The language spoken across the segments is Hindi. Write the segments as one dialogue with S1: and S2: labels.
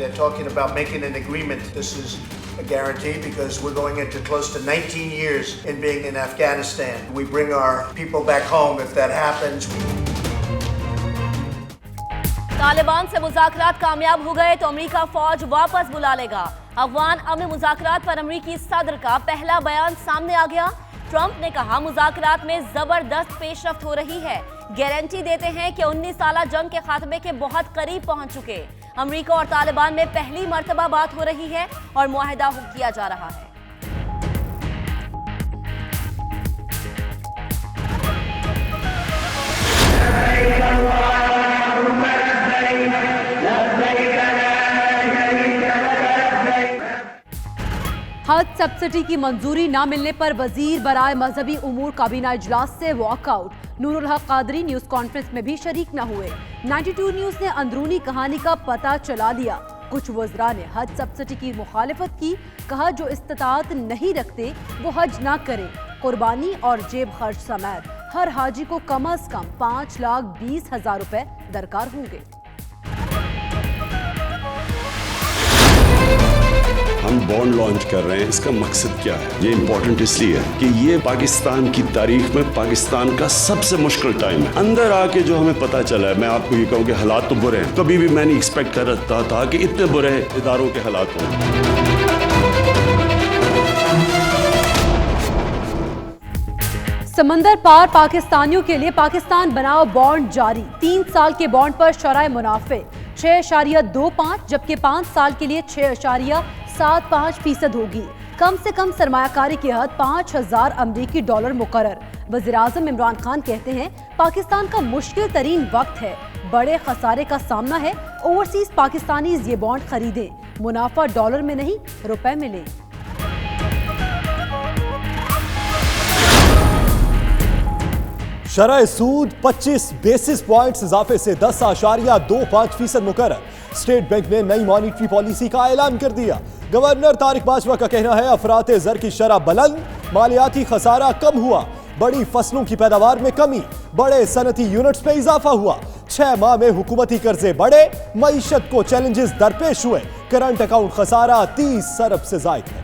S1: They're talking about making an agreement. This is a guarantee because we're going into close to 19 years in being in Afghanistan. We bring our people back home if that happens.
S2: Taliban से मुज़ाकरात कामयाब हो गए तो अमेरिका फौज वापस बुला लेगा। अफगान अमन मुज़ाकरात पर अमेरिकी सदर का पहला बयान सामने आ गया। ट्रंप ने कहा मुज़ाकरात में जबरदस्त पेशरफ्त हो रही है, गारंटी देते हैं कि 19 साला जंग के खात्मे के बहुत करीब पहुंच चुके। अमेरिका और तालिबान में पहली मर्तबा बात हो रही है और मुआहिदा किया जा रहा है।
S3: हज सब्सिडी की मंजूरी न मिलने पर वजीर बराए मजहबी उमूर काबीना इजलास से वॉकआउट। नूरुल हक कादरी न्यूज कॉन्फ्रेंस में भी शरीक न हुए। 92 न्यूज ने अंदरूनी कहानी का पता चला लिया। कुछ वज़रा ने हज सब्सिडी की मुखालिफत की, कहा जो इस्तिताअत नहीं रखते वो हज ना करें। कुर्बानी और जेब खर्च समेत हर हाजी को कम अज कम 5,20,000 रुपए दरकार होंगे।
S4: हम बॉन्ड लॉन्च कर रहे हैं, इसका मकसद क्या है? ये इम्पोर्टेंट इसलिए है कि ये पाकिस्तान की तारीख में पाकिस्तान का सबसे मुश्किल टाइम है। अंदर आके जो हमें पता चला है, मैं आपको ये कहूँ कि हालात तो बुरे हैं। कभी भी मैं नहीं एक्सपेक्ट कर रहा था कि इतने बुरे इदारों के हालात हों।
S3: समंदर पार पाकिस्तानियों के लिए पाकिस्तान बनाओ बॉन्ड जारी। 3 साल के बॉन्ड पर शरह मुनाफे 6.25, जबकि 5 साल के लिए 6.75% होगी। कम से कम सरमायाकारी की हद 5,000 अमरीकी डॉलर मुकर्रर। वज़ीर-ए-आज़म इमरान खान कहते हैं पाकिस्तान का मुश्किल तरीन वक्त है, बड़े खसारे का सामना है। ओवरसीज पाकिस्तानीज ये बॉन्ड खरीदें, मुनाफा डॉलर में नहीं रुपए में लें।
S5: शरह सूद 25 बेसिस पॉइंट्स इजाफे से 10.25% मुकर्रर। स्टेट बैंक ने नई मॉनिटरी पॉलिसी का ऐलान कर दिया। गवर्नर तारिक बाजवा का कहना है अफराते ज़र की शरह बुलंद, मालियाती खसारा कम हुआ, बड़ी फसलों की पैदावार में कमी, बड़े सनती यूनिट्स में इजाफा हुआ। 6 माह में हुकूमती कर्जे बढ़े, मईशत को चैलेंजेस दरपेश हुए। करंट अकाउंट खसारा 30 अरब से जायद है।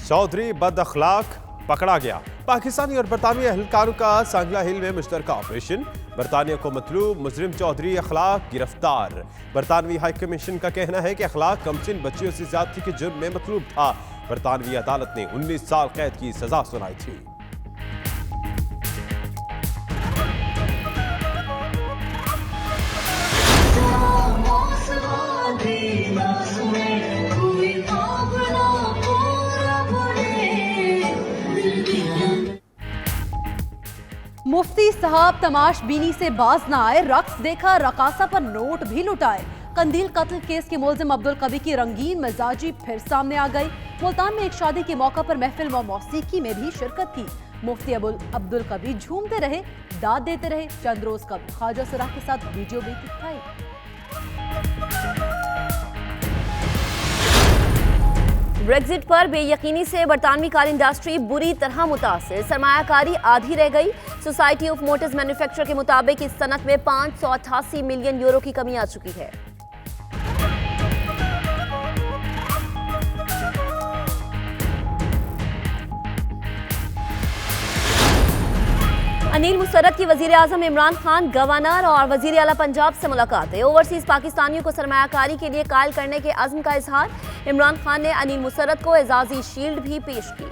S6: चौधरी बद अखलाक पकड़ा गया। पाकिस्तानी और बरतानवी एहलकारों का सांगला हिल में मुश्तरका ऑपरेशन। बरतानिया को मतलूब मुजरिम चौधरी अखलाक गिरफ्तार। बरतानवी हाई कमीशन का कहना है कि अखलाक कमसिन बच्चियों से ज्यादती के जुर्म में मतलूब था। बरतानवी अदालत ने 19 साल कैद की सजा सुनाई थी।
S3: मुफ्ती साहब तमाशबीनी से बाज ना आए, रक्स देखा, रकासा पर नोट भी लुटाए। कंदील कत्ल केस के मुलजिम अब्दुल कवी की रंगीन मिजाजी फिर सामने आ गई। मुल्तान में एक शादी के मौका पर महफिल व मौसीकी में भी शिरकत की। मुफ्ती अब्दुल कवी झूमते रहे, दाद देते रहे। चंद रोज कभी ख्वाजा सराह के साथ वीडियो भी दिखाई।
S2: ब्रेक्जिट पर बेयकीनी से बरतानवी कार इंडस्ट्री बुरी तरह मुतासिर, सरमायाकारी आधी रह गई। सोसाइटी ऑफ मोटर्स मैन्युफैक्चर के मुताबिक इस सनत में 588 मिलियन यूरो की कमी आ चुकी है। अनिल मुसर्रत की वजीर आजम इमरान खान, गवर्नर और वजीर आला पंजाब से मुलाकातें। ओवरसीज पाकिस्तानियों को सरमायाकारी के लिए कायल करने के अज़्म का इजहार। इमरान खान ने अनिल मुसर्रत को एजाजी शील्ड भी पेश की।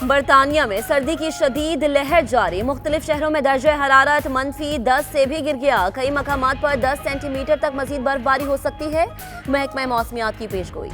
S2: बरतानिया में सर्दी की शदीद लहर जारी। मुख्तलिफ शहरों में दर्जे हरारत -10 से भी गिर गया। कई मकामात पर 10 सेंटीमीटर तक मजीद बर्फबारी हो सकती है। महकमा मौसमियात की पेशगोई।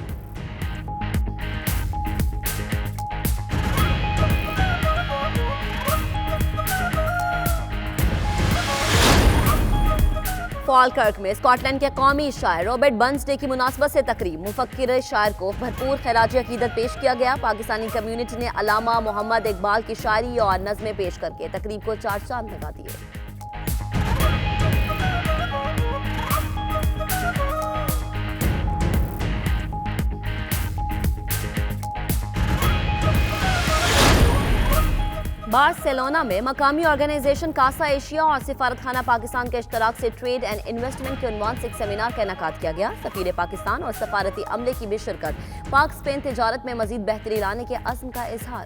S2: फॉलकर्क में स्कॉटलैंड के कौमी शायर रॉबर्ट बर्न्स डे की मुनासबत से तकरीब मुफक्किर शायर को भरपूर खिराज अकीदत पेश किया गया। पाकिस्तानी कम्युनिटी ने अलामा मोहम्मद इकबाल की शायरी और नज़में पेश करके तकरीब को 4 चांद लगा दिए। बार्सिलोना में मकामी ऑर्गेनाइजेशन कासा एशिया और सिफारतखाना पाकिस्तान के इश्तराक से ट्रेड एंड इन्वेस्टमेंट के उन्वान से एक सेमिनार का इनेकाद किया गया। सफीर पाकिस्तान और सफारती अमले की भी शिरकत पाक स्पेन तिजारत में मजीद बेहतरी लाने के अज़्म का इजहार।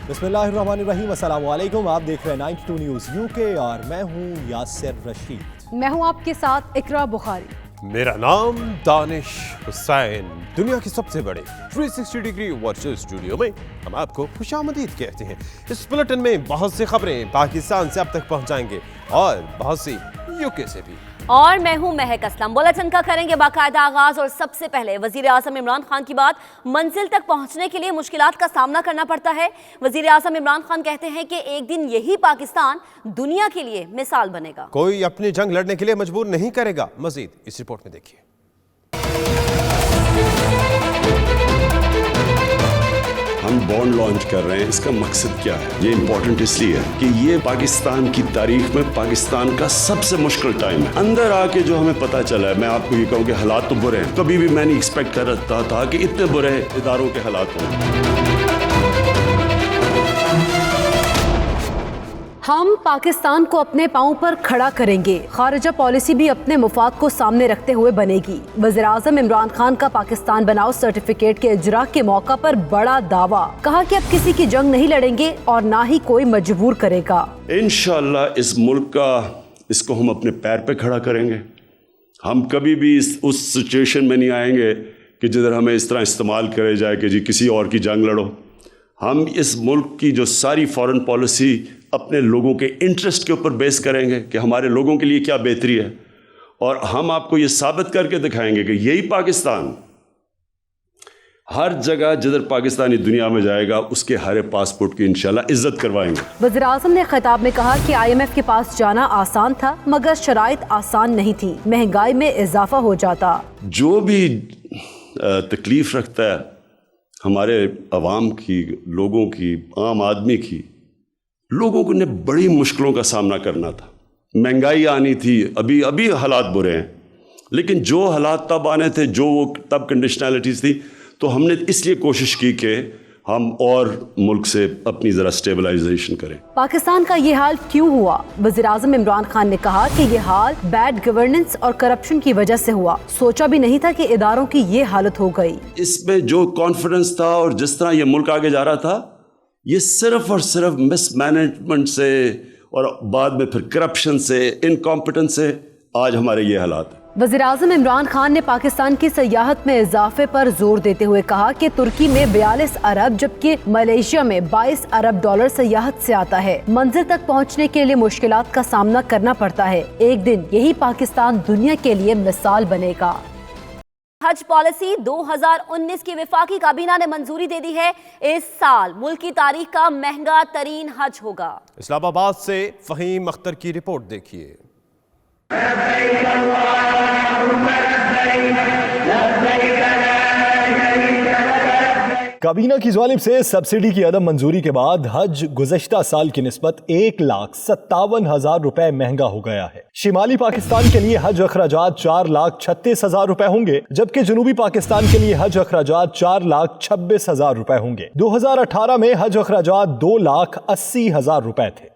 S5: बिस्मिल्लाहिर्रहमानिर्रहीम, अस्सलाम वालेकुम। आप देख रहे हैं 92 न्यूज़ यूके और मैं हूं यासिर रशीद।
S3: मैं हूं आपके साथ इकरा बुखारी।
S6: मेरा नाम दानिश हुसैन। दुनिया की सबसे बड़े 360 डिग्री वर्चुअल स्टूडियो में हम आपको खुशामदीद कहते हैं। इस बुलेटिन में बहुत सी खबरें पाकिस्तान से अब तक पहुंचाएंगे और बहुत सी यूके से भी।
S2: और मैं हूं महक असलम। बुलेटिन का करेंगे बाकायदा आगाज और सबसे पहले वजीर आजम इमरान खान की बात। मंजिल तक पहुंचने के लिए मुश्किलात का सामना करना पड़ता है। वजीर आजम इमरान खान कहते हैं कि एक दिन यही पाकिस्तान दुनिया के लिए मिसाल बनेगा।
S6: कोई अपनी जंग लड़ने के लिए मजबूर नहीं करेगा। मजीद इस रिपोर्ट में देखिए।
S4: हम बॉन्ड लॉन्च कर रहे हैं, इसका मकसद क्या है? ये इंपॉर्टेंट इसलिए है कि ये पाकिस्तान की तारीख में पाकिस्तान का सबसे मुश्किल टाइम है। अंदर आके जो हमें पता चला है, मैं आपको ये कहूँ कि हालात तो बुरे हैं। कभी भी मैं नहीं एक्सपेक्ट कर रहा था कि इतने बुरे इदारों के हालात हों।
S3: हम पाकिस्तान को अपने पांव पर खड़ा करेंगे। खारिजा पॉलिसी भी अपने मुफाद को सामने रखते हुए बनेगी। वज़ीर आज़म इमरान खान का पाकिस्तान बनाओ सर्टिफिकेट के इजरा के मौका पर बड़ा दावा। कहा कि अब किसी की जंग नहीं लड़ेंगे और ना ही कोई मजबूर करेगा।
S4: इंशाअल्लाह इस मुल्क का इसको हम अपने पैर पे खड़ा करेंगे। हम कभी भी उस सिचुएशन में नहीं आएंगे कि जिधर हमें इस तरह इस्तेमाल करे जाए कि जी किसी और की जंग लड़ो। हम इस मुल्क की जो सारी फॉरेन पॉलिसी अपने लोगों के इंटरेस्ट के ऊपर बेस करेंगे कि हमारे लोगों के लिए क्या बेहतरी है, और हम आपको ये साबित करके दिखाएंगे कि यही पाकिस्तान हर जगह जिधर पाकिस्तानी दुनिया में जाएगा उसके हरे पासपोर्ट की इंशाल्लाह इज्जत करवाएंगे।
S3: वज़ीर आज़म ने खिताब में कहा कि IMF के पास जाना आसान था मगर शराइत आसान नहीं थी, महंगाई में इजाफा हो जाता।
S4: जो भी तकलीफ रखता है हमारे अवाम की, लोगों की, आम आदमी की, लोगों को ने बड़ी मुश्किलों का सामना करना था। महंगाई आनी थी, अभी हालात बुरे हैं, लेकिन जो हालात तब आने थे, जो वो तब कंडीशनैलिटीज़ थी, तो हमने इसलिए कोशिश की कि हम और मुल्क से अपनी ज़रा स्टेबलाइजेशन करें।
S3: पाकिस्तान का ये हाल क्यों हुआ? वज़ीर आज़म इमरान खान ने कहा कि ये हाल बैड गवर्नेंस और करप्शन की वजह से हुआ। सोचा भी नहीं था कि इदारों की ये हालत हो गई।
S4: इसमें जो कॉन्फिडेंस था और जिस तरह ये मुल्क आगे जा रहा था, ये सिर्फ और सिर्फ मिसमैनेजमेंट से और बाद में फिर करप्शन से, इनकॉम्पिटेंस से आज हमारे ये हालात हैं।
S3: वज़ीर आज़म इमरान खान ने पाकिस्तान की सयाहत में इजाफे पर जोर देते हुए कहा कि तुर्की में 42 अरब जबकि मलेशिया में 22 अरब डॉलर सयाहत से आता है। मंजिल तक पहुंचने के लिए मुश्किलात का सामना करना पड़ता है। एक दिन यही पाकिस्तान दुनिया के लिए मिसाल बनेगा।
S2: हज पॉलिसी 2019 की वफाकी काबीना ने मंजूरी दे दी है। इस साल मुल्क की तारीख का महंगा तरीन हज होगा।
S6: इस्लामाबाद से फहीम अख्तर की रिपोर्ट देखिए।
S5: काबीना की जानिब से सब्सिडी की अदम मंजूरी के बाद हज गुज़श्ता साल की निस्बत 1,57,000 रुपए महंगा हो गया है। शिमाली पाकिस्तान के लिए हज अखराजात 4,36,000 रुपए होंगे, जबकि जनूबी पाकिस्तान के लिए हज अखराजात 4,26,000 रुपए होंगे। 2018 में हज अखराजात 2,80,000 रुपए थे।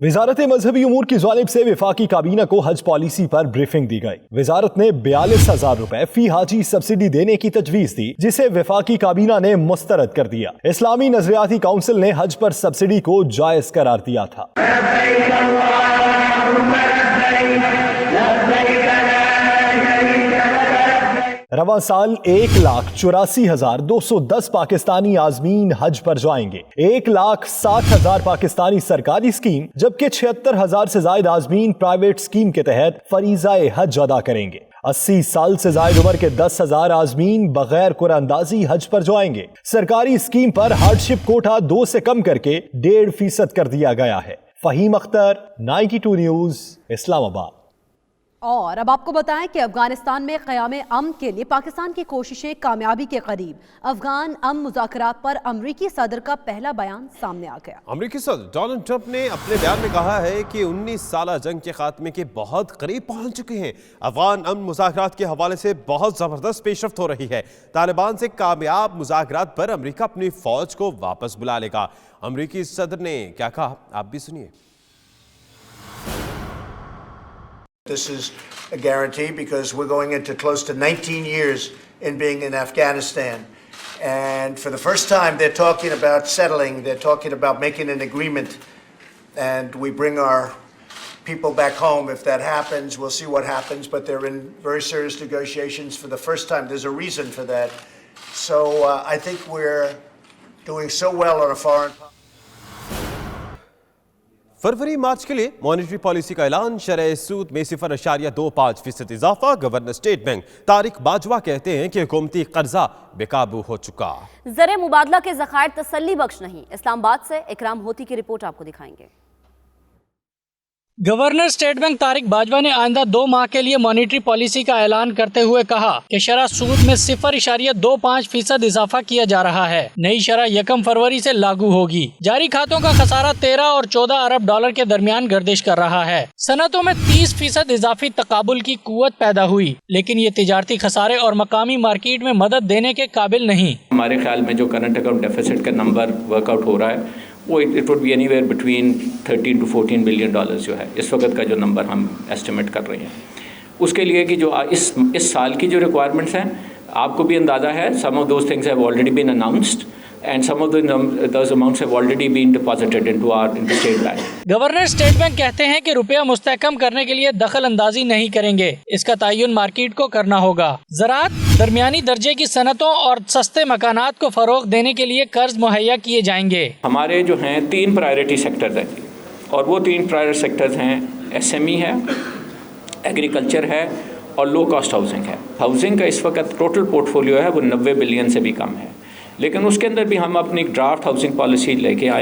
S5: वजारत मजहबी उमूर की जानिब से वफाकी काबीना को हज पॉलिसी पर ब्रीफिंग दी गई। वजारत ने 42,000 रुपए फी हाजी सब्सिडी देने की तजवीज दी, जिसे वफाकी काबीना ने मुस्तरद कर दिया। इस्लामी नजरियाती काउंसिल ने हज पर सब्सिडी को जायज करार दिया था। रवां साल 1,84,210 पाकिस्तानी आजमीन हज पर जाएंगे। 1,60,000 पाकिस्तानी सरकारी स्कीम जबकि 76,000 से ज्यादा आजमीन प्राइवेट स्कीम के तहत फरीज़ा हज अदा करेंगे। 80 साल से ज्यादा उम्र के 10,000 आजमीन बगैर कुरानंदाजी हज पर जाएंगे। सरकारी स्कीम पर हार्डशिप कोटा 2 से कम करके 1.5% कर दिया गया है। फहीम अख्तर, 92 न्यूज, इस्लामाबाद।
S3: और अब आपको बताएं कि अफगानिस्तान में क़याम अमन के लिए पाकिस्तान की कोशिशें कामयाबी के करीब। अफगान अमन मुज़ाकरात पर अमरीकी सदर का पहला बयान सामने आ गया।
S6: अमरीकी सदर डोनाल्ड ट्रंप ने अपने बयान में कहा है कि 19 साला जंग के खात्मे के बहुत करीब पहुंच चुके हैं। अफगान अमन मुज़ाकरात के हवाले से बहुत ज़बरदस्त पेशरफ्त हो रही है। तालिबान से कामयाब मुज़ाकरात पर अमरीका अपनी फौज को वापस बुला लेगा। अमरीकी सदर ने क्या कहा, आप भी सुनिए।
S1: This is a guarantee because we're going into close to 19 years in being in Afghanistan. And for the first time, they're talking about settling. They're talking about making an agreement. And we bring our people back home. If that happens, we'll see what happens. But they're in very serious negotiations for the first time. There's a reason for that. So I think we're doing so well on a foreign policy.
S6: फरवरी मार्च के लिए मॉनेटरी पॉलिसी का ऐलान, शरह सूद में 0.25% इजाफा। Governor state bank Tariq Bajwa कहते हैं कि हुकूमती कर्जा बेकाबू हो चुका।
S2: ज़र मुबादला के ज़खायर तसल्ली बख्श नहीं। इस्लामाबाद से इकराम होती की रिपोर्ट आपको दिखाएंगे।
S7: Governor state bank Tariq Bajwa ने आइंदा 2 माह के लिए मॉनेटरी पॉलिसी का ऐलान करते हुए कहा कि शरह सूद में 0.25% इजाफा किया जा रहा है। नई शरह 1 फरवरी से लागू होगी। जारी खातों का खसारा 13 और 14 अरब डॉलर के दरमियान गर्दिश कर रहा है। सनतों में 30% इजाफी तकाबुल की कुव्वत पैदा हुई, लेकिन ये तिजारती खसारे और मकामी मार्केट में मदद देने के काबिल नहीं।
S8: हमारे ख्याल में जो करंट अकाउंट डेफिसिट का नंबर वर्कआउट हो रहा है वो it would be anywhere between 13 to 14 billion dollar जो है इस वक्त का जो नंबर हम एस्टिमेट कर रहे हैं। उसके लिए कि जो इस साल की जो रिक्वायरमेंट्स हैं, आपको भी अंदाज़ा है, some of those things have already been announced and some of those amounts have already been deposited into state bank.
S7: Governor state bank कहते हैं कि रुपया मुस्तहकम करने के लिए दखल अंदाजी नहीं करेंगे, इसका तयन मार्केट को करना होगा। ज़राअत, दरमियानी दर्जे की सनतों और सस्ते मकानात को फरोग देने के लिए कर्ज मुहैया किए जाएंगे।
S8: हमारे जो हैं 3 प्रायोरिटी सेक्टर्स हैं और वो 3 प्रायोरिटी सेक्टर्स हैं, SME है, एग्रीकल्चर है और लो कॉस्ट हाउसिंग है। हाउसिंग का इस वक्त टोटल पोर्टफोलियो है वो 90 बिलियन से भी कम है, लेकिन उसके अंदर भी हम अपनी ड्राफ्ट हाउसिंग पॉलिसी लेके आ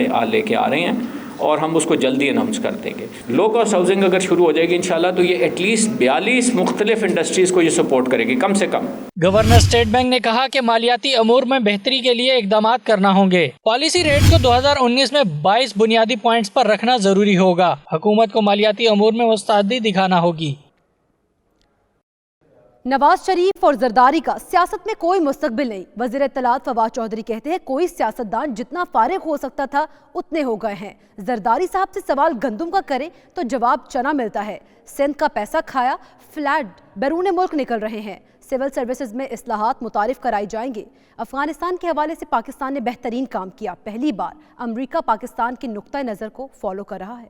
S8: रहे हैं और हम उसको जल्दी अनाउंस कर देंगे। लो कॉस्ट हाउसिंग अगर शुरू हो जाएगी इंशाल्लाह तो ये एटलीस्ट 42 मुख्तलिफ इंडस्ट्रीज़ को ये सपोर्ट करेगी कम से कम।
S7: गवर्नर स्टेट बैंक ने कहा कि मालियाती अमूर में बेहतरी के लिए इकदाम करना होंगे। पॉलिसी रेट को 2019 में 22 बुनियादी पॉइंट्स पर रखना जरूरी होगा। हुकूमत को मालियाती अमूर में मुस्तैदी दिखाना होगी।
S3: नवाज शरीफ और जरदारी का सियासत में कोई मुस्तकबिल नहीं। वज़ीर इत्तलात फवाद चौधरी कहते हैं कोई सियासतदान जितना फारिग हो सकता था उतने हो गए हैं। जरदारी साहब से सवाल गंदुम का करें तो जवाब चना मिलता है। सिंध का पैसा खाया, फ्लैट बैरून मुल्क निकल रहे हैं। सिविल सर्विसेज में इस्लाहात मुतारिफ कराई जाएंगे। अफगानिस्तान के हवाले से पाकिस्तान ने बेहतरीन काम किया। पहली बार अमरीका पाकिस्तान की नुक्ता नज़र को फॉलो कर रहा है।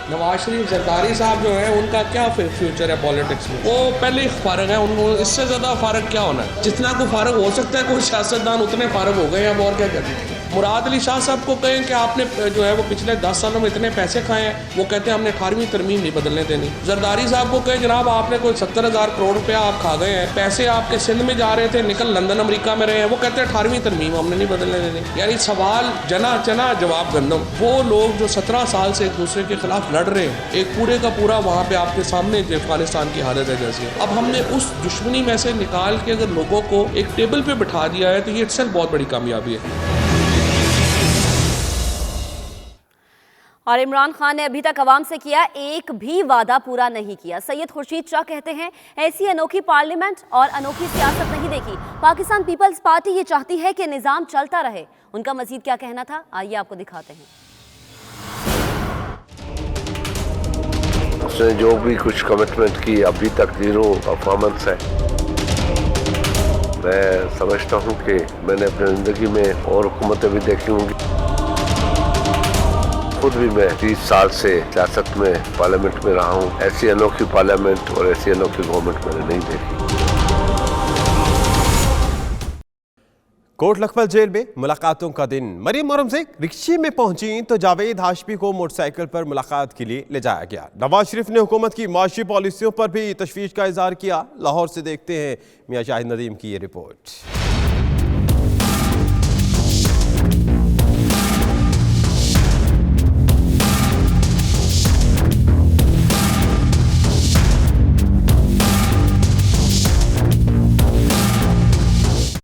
S9: नवाज शरीफ जरदारी साहब जो है उनका क्या फ्यूचर है पॉलिटिक्स में? वो पहले ही फारग है, उनको इससे ज़्यादा फारग क्या होना है? जितना को फारग हो सकता है कोई सियासतदान उतने फारग हो गए। अब और क्या करना? मुराद अली शाह साहब को कहें कि आपने जो है वो पिछले 10 सालों में इतने पैसे खाए हैं, वो कहते हैं हमने 18वीं तरमीम नहीं बदलने देनी। जरदारी साहब को कहें जनाब आपने कोई 70,000 करोड़ रुपया आप खा गए हैं, पैसे आपके सिंध में जा रहे थे, निकल लंदन अमेरिका में रहे हैं, वो कहते हैं 18वीं तरमीम हमने नहीं बदलने देनी। यानी सवाल जना चना जवाब गंदम। वो लोग जो 17 साल से एक दूसरे के खिलाफ लड़ रहे हैं, एक पूरे का पूरा वहाँ पे आपके सामने अफगानिस्तान की हालत है जैसी। अब हमने उस दुश्मनी में से निकाल के अगर लोगों को एक टेबल पे बिठा दिया है तो ये इटसेल्फ बहुत बड़ी कामयाबी है।
S2: और इमरान खान ने अभी तक अवाम से किया एक भी वादा पूरा नहीं किया। सैयद खुर्शीद शाह कहते हैं ऐसी अनोखी पार्लियामेंट और अनोखी सियासत नहीं देखी। पाकिस्तान पीपल्स पार्टी ये चाहती है कि निज़ाम चलता रहे। उनका मजीद क्या कहना था, आइए आपको दिखाते हैं।
S10: उसने जो भी कुछ कमिटमेंट की अभी तक 0 परफॉर्मेंस है। मैं समझता हूँ कि मैंने अपनी ज़िंदगी में और हुकूमतें भी देखी होंगी। खुद भी मैं 30 साल से सियासत में पार्लियामेंट में रहा हूँ। ऐसी अनोखी पार्लियामेंट और ऐसी अनोखी गवर्नमेंट मैंने नहीं देखी।
S6: कोट लखपत जेल में मुलाकातों का दिन। मरियम औरंगजेब रिक्शे में पहुंची तो जावेद हाशमी को मोटरसाइकिल पर मुलाकात के लिए ले जाया गया। नवाज शरीफ ने हुकूमत की माशी पॉलिसियों पर भी तशवीश का इजहार किया। लाहौर से देखते हैं मियां शाहिद नदीम की ये रिपोर्ट।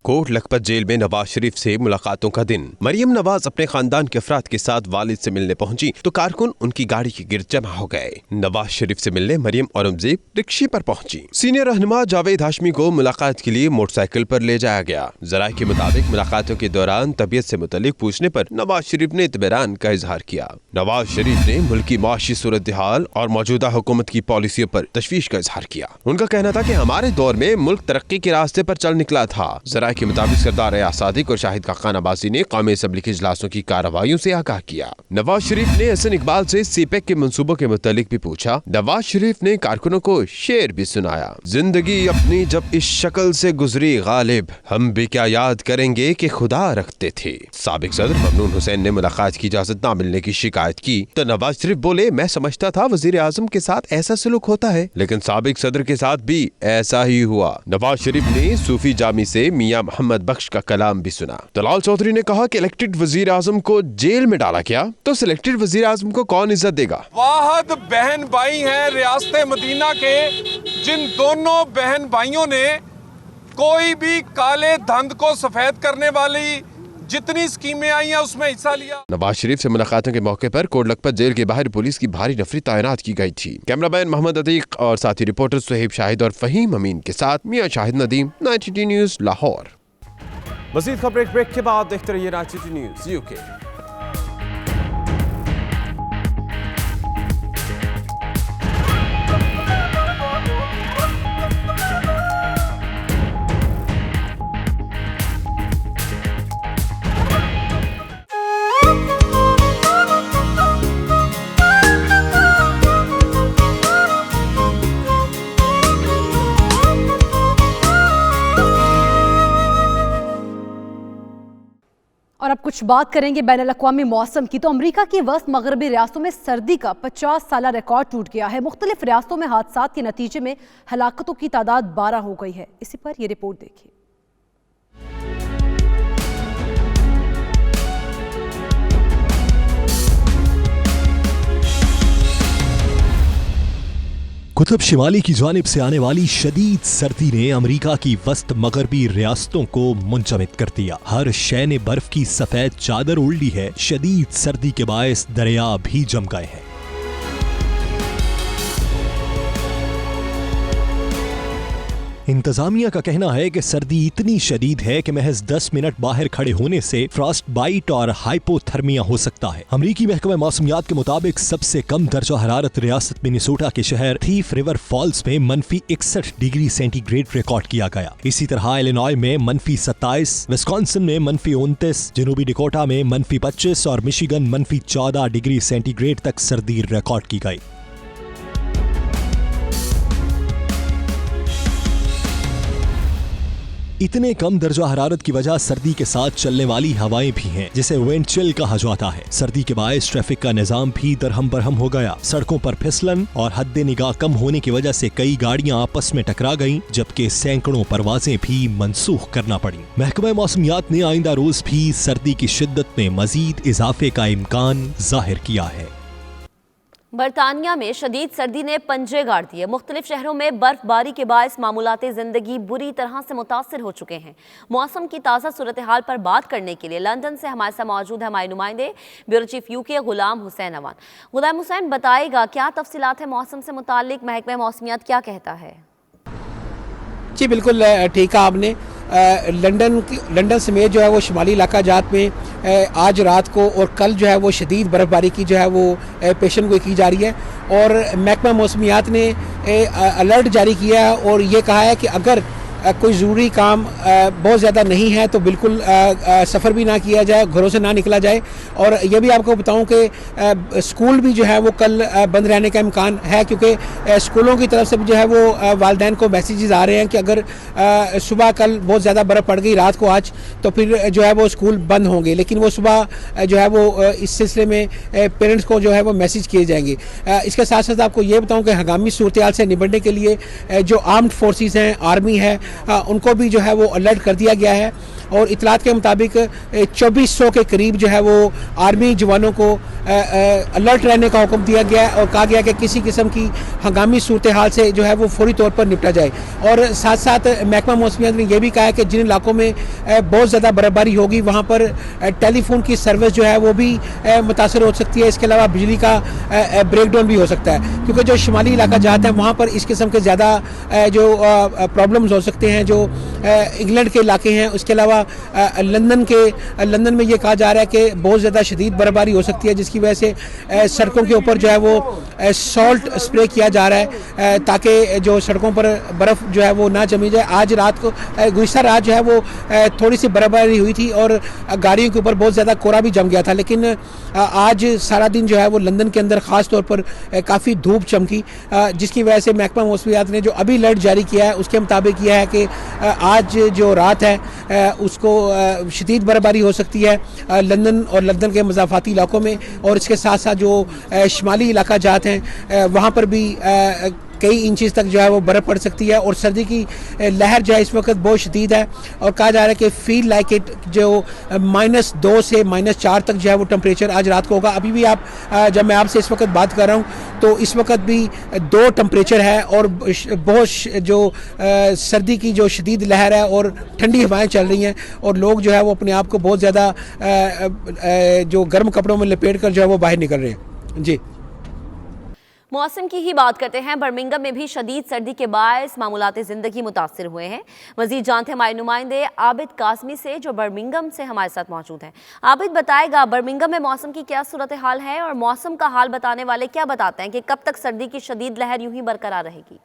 S6: कोट लखपत जेल में नवाज शरीफ से मुलाकातों का दिन। मरियम नवाज अपने खानदान के अफराद के साथ वालिद से मिलने पहुंची तो कारकुन उनकी गाड़ी के गिर्द जमा हो गए। नवाज शरीफ से मिलने मरियम औरंगजेब रिक्शे पर पहुंची। सीनियर रहनुमा जावेद हाशमी को मुलाकात के लिए मोटरसाइकिल पर ले जाया गया। जराये के मुताबिक मुलाकातों के दौरान तबीयत से मुतालिक पूछने पर नवाज शरीफ ने इत्मीनान का इजहार किया। नवाज शरीफ ने मुल्क की माशी सूरत हाल और मौजूदा हुकूमत की पॉलिसियों पर तशवीश का इजहार किया। उनका कहना था कि हमारे दौर में मुल्क तरक्की के रास्ते पर चल निकला था। जराये के मुताबिक सरदार एयाज सादिक और शाहिद खाकान अब्बासी ने कौमी असम्बली के इजलासों की कार्रवाइयों से आगाह किया। नवाज शरीफ ने हसन इकबाल से सीपेक के मंसूबों के मुतालिक भी पूछा। नवाज शरीफ ने कारकुनों को शेर भी सुनाया। जिंदगी अपनी जब इस शक्ल से गुजरी गालिब, हम भी क्या याद करेंगे कि खुदा रखते थे। साबिक सदर ममनून हुसैन ने मुलाकात की इजाजत न मिलने की शिकायत की तो नवाज शरीफ बोले, मैं समझता था वजीर आजम के साथ ऐसा सलूक होता है, लेकिन साबिक सदर के साथ भी ऐसा ही हुआ। नवाज शरीफ ने सूफी जामी से मियां मोहम्मद बख्श का कलाम भी सुना। दलाल चौधरी ने कहा कि इलेक्टेड वजीर आजम को जेल में डाला गया तो सिलेक्टेड वजीर आजम को कौन इज्जत देगा।
S11: वाहद बहन भाई हैं रियासत मदीना के, जिन दोनों बहन भाइयों ने कोई भी काले धंध को सफेद करने वाली जितनी स्कीमें आई हैं उसमें हिस्सा लिया। नवाज शरीफ से मुलाकातों के मौके पर कोट लखपत जेल के बाहर पुलिस की भारी नफरी तैनात की गई थी। कैमरामैन मोहम्मद अतीक और साथी रिपोर्टर सुहेब शाहिद और फहीम अमीन के साथ मियां शाहिद नदीम, 92 न्यूज़ लाहौर।
S6: मज़ीद खबरें ब्रेक के बाद देखते रहिए 92 न्यूज़ यूके।
S3: और अब कुछ बात करेंगे बैनुल अक़वामी मौसम की। तो अमेरिका की वस्त मगरबी रियासतों में सर्दी का 50 साला रिकॉर्ड टूट गया है। मुख्तलिफ रियासतों में हादसात के नतीजे में हलाकतों की तादाद 12 हो गई है। इसी पर यह रिपोर्ट देखिए।
S5: कुतुब शिमाली की जानिब से आने वाली शदीद सर्दी ने अमेरिका की वस्त मगरबी रियासतों को मुंजमद कर दिया। हर शय ने बर्फ की सफेद चादर ओढ़ ली है। शदीद सर्दी के बायस दरिया भी जम गए हैं। इंतजामिया का कहना है कि सर्दी इतनी शदीद है कि महज 10 मिनट बाहर खड़े होने से फ्रॉस्ट बाइट और हाइपोथर्मिया हो सकता है। अमरीकी महकमा मौसमियात के मुताबिक सबसे कम दर्जा हरारत रियासत मिनेसोटा के शहर थीफ रिवर फॉल्स में -61 डिग्री सेंटीग्रेड रिकॉर्ड किया गया। इसी तरह इलिनॉय में -27, विस्कॉन्सिन में -29, जनूबी डिकोटा में -25 और मिशिगन -14 डिग्री सेंटीग्रेड तक सर्दी रिकॉर्ड की गई। इतने कम दर्जा हरारत की वजह सर्दी के साथ चलने वाली हवाएं भी हैं, जिसे विंड चिल कहा जाता है। सर्दी के बायस ट्रैफिक का निजाम भी दरहम बरहम हो गया। सड़कों पर फिसलन और हद्दे निगाह कम होने की वजह से कई गाड़ियां आपस में टकरा गईं, जबकि सैकड़ों परवाजें भी मनसूख करना पड़ी। महकमा मौसमियात ने आइंदा रोज भी सर्दी की शिद्दत में मजीद इजाफे का इम्कान जाहिर किया है।
S2: बरतानिया में शदीद सर्दी ने पंजे गाड़ दिए। मुख्तलिफ शहरों में बर्फबारी के बायस मामूलात ज़िंदगी बुरी तरह से मुतासर हो चुके हैं। मौसम की ताज़ा सूरत हाल पर बात करने के लिए लंदन से हमारे साथ मौजूद है हमारे नुमाइंदे bureau chief UK Ghulam Hussain Awan. Ghulam Hussain, बताएगा क्या तफसीलात है मौसम से मुताल्लिक, महकमा मौसमियात क्या कहता है?
S12: जी बिल्कुल ठीक है आपने। लंदन समेत जो है वो शुमाली इलाका जात में आज रात को और कल जो है वो शदीद बर्फबारी की जो है वो पेशन गोई की जा रही है और महकमा मौसमियात ने अलर्ट जारी किया है और ये कहा है कि अगर कोई ज़रूरी काम बहुत ज़्यादा नहीं है तो बिल्कुल सफ़र भी ना किया जाए, घरों से ना निकला जाए। और ये भी आपको बताऊं कि स्कूल भी जो है वो कल बंद रहने का इम्कान है, क्योंकि स्कूलों की तरफ से भी जो है वो वालिदैन को मैसेजेस आ रहे हैं कि अगर सुबह कल बहुत ज़्यादा बर्फ़ पड़ गई रात को आज, तो फिर जो है वो स्कूल बंद होंगे। लेकिन वो सुबह जो है वो इस सिलसिले में पेरेंट्स को जो है वो मैसेज किए जाएंगे। इसके साथ साथ आपको ये बताऊँ कि हंगामी सूरत हाल से निपटने के लिए जो आर्म्ड फोर्सेस हैं, आर्मी है, उनको भी जो है वो अलर्ट कर दिया गया है। और इतलात के मुताबिक 2400 के करीब जो है वो आर्मी जवानों को अलर्ट रहने का हुक्म दिया गया है और कहा गया कि किसी किस्म की हंगामी सूरत हाल से जो है वो फौरी तौर पर निपटा जाए। और साथ साथ महकमा मौसमियात ने यह भी कहा है कि जिन इलाकों में बहुत ज़्यादा बर्फबारी होगी वहाँ पर टेलीफोन की सर्विस जो है वो भी मुतासर हो सकती है। इसके अलावा बिजली का ब्रेकडाउन भी हो सकता है, क्योंकि जो शुमाली इलाका जाता है वहाँ पर इस किस्म के ज़्यादा जो प्रॉब्लम्स हो सकते हैं। जो इंग्लैंड के इलाके हैं, उसके अलावा लंदन में ये कहा जा रहा है कि बहुत ज़्यादा शदीद बर्फबारी हो सकती है, जिसकी वजह से सड़कों के ऊपर जो है वो सॉल्ट स्प्रे किया जा रहा है ताकि जो सड़कों पर बर्फ़ जो है वो ना जमी जाए। आज रात को गुज़िश्ता रात जो है वो थोड़ी सी बर्फबारी हुई थी और गाड़ियों के ऊपर बहुत ज़्यादा कोहरा भी जम गया था, लेकिन आज सारा दिन जो है वो लंदन के अंदर ख़ास तौर पर काफ़ी धूप चमकी, जिसकी वजह से महकमा मौसमियात ने जो अभी अलर्ट जारी किया है उसके मुताबिक यह है कि आज जो रात है उसको शदीद बर्फबारी हो सकती है लंदन और लंदन के मज़ाफ़ाती इलाकों में। और इसके साथ साथ जो शुमाली इलाका जात हैं वहाँ पर भी कई इंचेस तक जो है वो बर्फ़ पड़ सकती है। और सर्दी की लहर जो है इस वक्त बहुत शदीद है और कहा जा रहा है कि फील लाइक इट जो -2 से -4 तक जो है वो टेम्परेचर आज रात को होगा। अभी भी आप जब मैं आपसे इस वक्त बात कर रहा हूँ तो इस वक्त भी 2 टेम्परेचर है और बहुत जो सर्दी की जो शदीद लहर है और ठंडी हवाएं चल रही हैं और लोग जो है वो अपने आप को बहुत ज़्यादा जो गर्म कपड़ों में लपेट कर जो है वो बाहर निकल रहे हैं। जी,
S2: मौसम की ही बात करते हैं। बर्मिंघम में भी शदीद सर्दी के बायस मामूलाती ज़िंदगी मुतासिर हुए हैं। मज़ीद जानते हैं हमारे नुमाइंदे आबिद कासमी से, जो बर्मिंघम से हमारे साथ मौजूद हैं। आबिद, बताएगा बर्मिंघम में मौसम की क्या सूरत हाल है और मौसम का हाल बताने वाले क्या बताते हैं कि कब तक सर्दी की शदीद लहर यूं ही बरकरार रहेगी?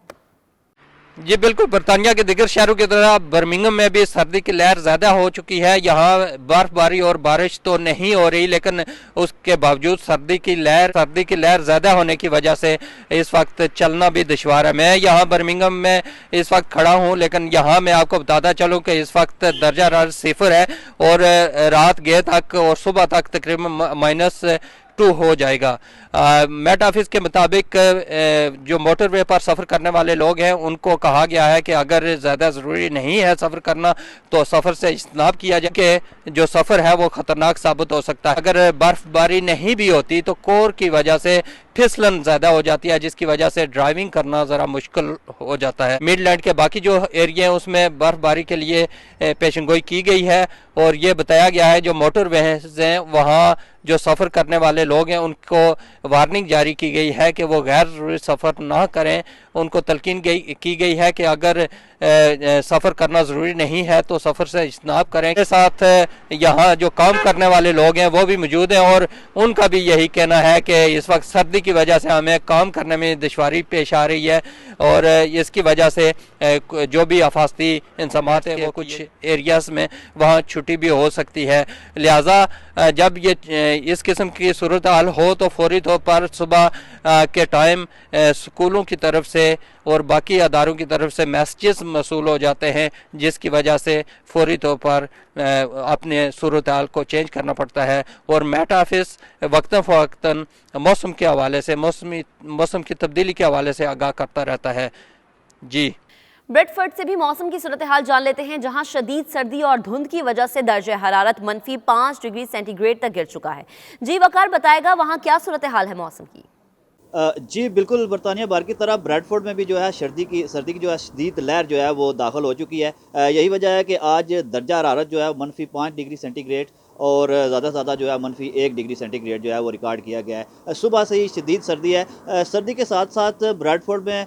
S13: जी बिल्कुल, बरतानिया के दिगर शहरों की तरह बर्मिंघम में भी सर्दी की लहर ज़्यादा हो चुकी है। यहाँ बर्फबारी और बारिश तो नहीं हो रही, लेकिन उसके बावजूद सर्दी की लहर ज़्यादा होने की वजह से इस वक्त चलना भी दुश्वार है। मैं यहाँ बर्मिंघम में इस वक्त खड़ा हूँ, लेकिन यहाँ मैं आपको बताता चलूँ कि इस वक्त दर्जा हरारत 0 है और रात गए तक और सुबह तक तकरीबन -2 हो जाएगा। मेट ऑफिस के मुताबिक जो मोटरवे पर सफ़र करने वाले लोग हैं उनको कहा गया है कि अगर ज़्यादा ज़रूरी नहीं है सफ़र करना तो सफ़र से इज्तनाब किया जाए, कि जो सफ़र है वो ख़तरनाक साबित हो सकता है। अगर बर्फ़बारी नहीं भी होती तो कोहरे की वजह से फिसलन ज़्यादा हो जाती है, जिसकी वजह से ड्राइविंग करना ज़रा मुश्किल हो जाता है। मिडलैंड के बाकी जो एरिया हैं उसमें बर्फ़बारी के लिए पेशेंगोई की गई है और ये बताया गया है जो मोटरवे हैं वहाँ जो सफ़र करने वाले लोग हैं उनको वार्निंग जारी की गई है कि वो गैर ज़रूरी सफ़र ना करें। उनको तलकीन की गई है कि अगर सफ़र करना ज़रूरी नहीं है तो सफ़र से इज्तनाब करें। के साथ यहाँ जो काम करने वाले लोग हैं वो भी मौजूद हैं और उनका भी यही कहना है कि इस वक्त सर्दी की वजह से हमें काम करने में दुश्वारी पेश आ रही है और इसकी वजह से जो भी अफास्ती इंतज़ामात हैं वो कुछ एरियाज़ में वहाँ छुट्टी भी हो सकती है। लिहाजा जब ये इस किस्म की सूरत हाल हो तो फौरी तौर पर सुबह के टाइम स्कूलों की तरफ से और बाकी अदारों की तरफ से मैसेजेस मसूल हो जाते हैं, जिसकी वजह से फौरी तौर पर अपने सूरत हाल को चेंज करना पड़ता है। और मेट ऑफिस वक्तन फ़वक्तन मौसम के हवाले से मौसम की तब्दीली के हवाले से आगाह करता रहता है। जी,
S2: ब्रेडफर्ड से भी मौसम की सूरत हाल जान लेते हैं, जहां शदीद सर्दी और धुंध की वजह से दर्जे हरारत -5 डिग्री सेंटीग्रेड तक गिर चुका है। जी वकार, बताएगा वहां क्या सूरत हाल है मौसम की?
S14: जी बिल्कुल, बरतानिया बार की तरह ब्रेडफोर्ड में भी जो है सर्दी की जो है शदीद लहर जो है वो दाखिल हो चुकी है। यही वजह है कि आज दर्जा हरारत जो है -5 डिग्री सेंटीग्रेड और ज़्यादा से ज़्यादा जो है -1 डिग्री सेंटीग्रेड जो है वो रिकॉर्ड किया गया है। सुबह से ही शदीद सर्दी है। सर्दी के साथ साथ ब्रेडफोर्ड में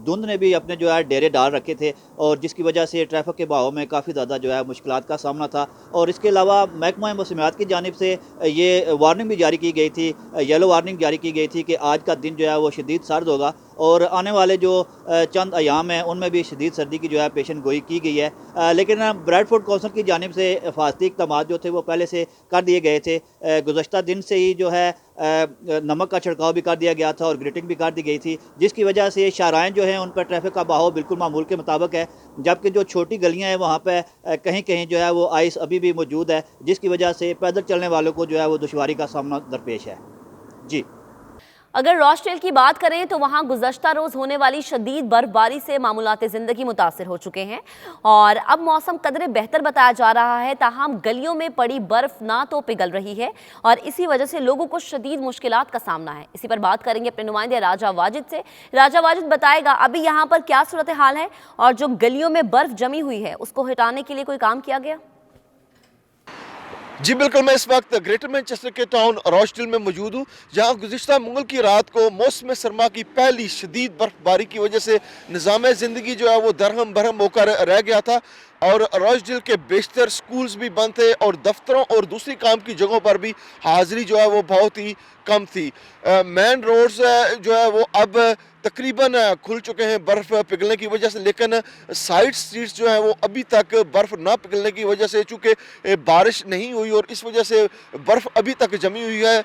S14: धुंध ने भी अपने जो है डेरे डाल रखे थे और जिसकी वजह से ट्रैफिक के बहाव में काफ़ी ज़्यादा जो है मुश्किलात का सामना था। और इसके अलावा महकमा मौसमियात की जानिब से ये वार्निंग भी जारी की गई थी, येलो वार्निंग जारी की गई थी कि आज का दिन जो है वो शदीद सर्द होगा और आने वाले जो चंद अयाम हैं उनमें भी शदीद सर्दी की जो है पेशन गोई की गई है। लेकिन ब्रैडफोर्ड कौंसिल की जानिब से हिफाजती इक़दाम जो थे वो पहले से कर दिए गए थे। गुज़श्ता दिन से ही जो है नमक का छिड़काव भी कर दिया गया था और ग्रेटिंग भी कर दी गई थी, जिसकी वजह से शाहराएँ जो हैं उन पर ट्रैफिक का बहाव बिल्कुल मामूल के मुताबिक है, जबकि जो छोटी गलियां हैं वहाँ पे कहीं कहीं जो है वो आइस अभी भी मौजूद है, जिसकी वजह से पैदल चलने वालों को जो है वो दुश्वारी का सामना दरपेश है। जी,
S2: अगर रॉचडेल की बात करें तो वहां गुज़श्ता रोज होने वाली शदीद बर्फबारी से मामूलात ज़िंदगी मुतासर हो चुके हैं और अब मौसम कदरे बेहतर बताया जा रहा है। ताहम गलियों में पड़ी बर्फ ना तो पिघल रही है और इसी वजह से लोगों को शदीद मुश्किलात का सामना है। इसी पर बात करेंगे अपने नुमाइंदे राजा वाजिद से। राजा वाजिद बताएगा अभी यहाँ पर क्या सूरत हाल है और जो गलियों में बर्फ जमी हुई है उसको हटाने के लिए कोई काम किया गया?
S15: जी बिल्कुल, मैं इस वक्त ग्रेटर मैनचेस्टर के टाउन रॉचडेल में मौजूद हूँ, जहाँ गुज़िश्ता मंगल की रात को मौसम सरमा की पहली शदीद बर्फबारी की वजह से निज़ाम ज़िंदगी जो है वो दरहम बरहम होकर रह गया था और रॉचडेल के बेशतर स्कूल्स भी बंद थे और दफ्तरों और दूसरी काम की जगहों पर भी हाजिरी जो है वो बहुत ही कम थी। मेन रोड्स जो है वो अब तकरीबन खुल चुके हैं बर्फ़ पिघलने की वजह से, लेकिन साइड स्ट्रीट्स जो है वो अभी तक बर्फ़ ना पिघलने की वजह से, चूँकि बारिश नहीं हुई और इस वजह से बर्फ़ अभी तक जमी हुई है,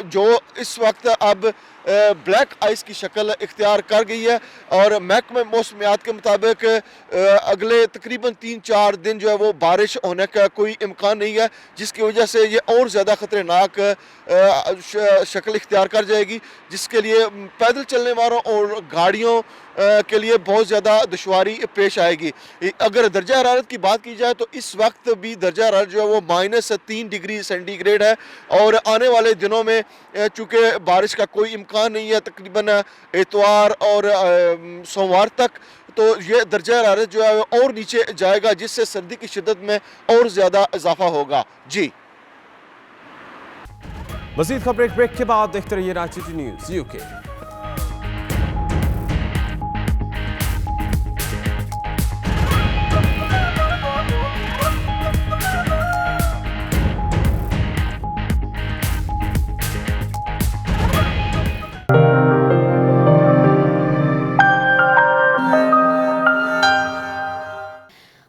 S15: जो इस वक्त अब ब्लैक आइस की शक्ल इख्तियार कर गई है और महकमा मौसमियात के मुताबिक अगले तकरीबन 3-4 दिन जो है वो बारिश होने का कोई इम्कान नहीं है, जिसकी वजह से ये और ज़्यादा ख़तरनाक शक्ल इख्तियार कर जाएगी, जिसके लिए पैदल चलने वालों और गाड़ियों के लिए बहुत ज़्यादा दुश्वारी पेश आएगी। अगर दर्जा हरारत की बात की जाए तो इस वक्त भी दर्जा हरारत जो है वो -3 डिग्री सेंटीग्रेड है और आने वाले दिनों में चूँकि बारिश का कोई इम्कान नहीं है तकरीबन इतवार और सोमवार तक, तो ये दर्जा हरारत जो है और नीचे जाएगा, जिससे सर्दी की शिद्दत में और ज़्यादा इजाफा होगा। जी,
S6: मज़ीद खबरें ब्रेक के बाद देखते रहिए रांची न्यूज़ यूके।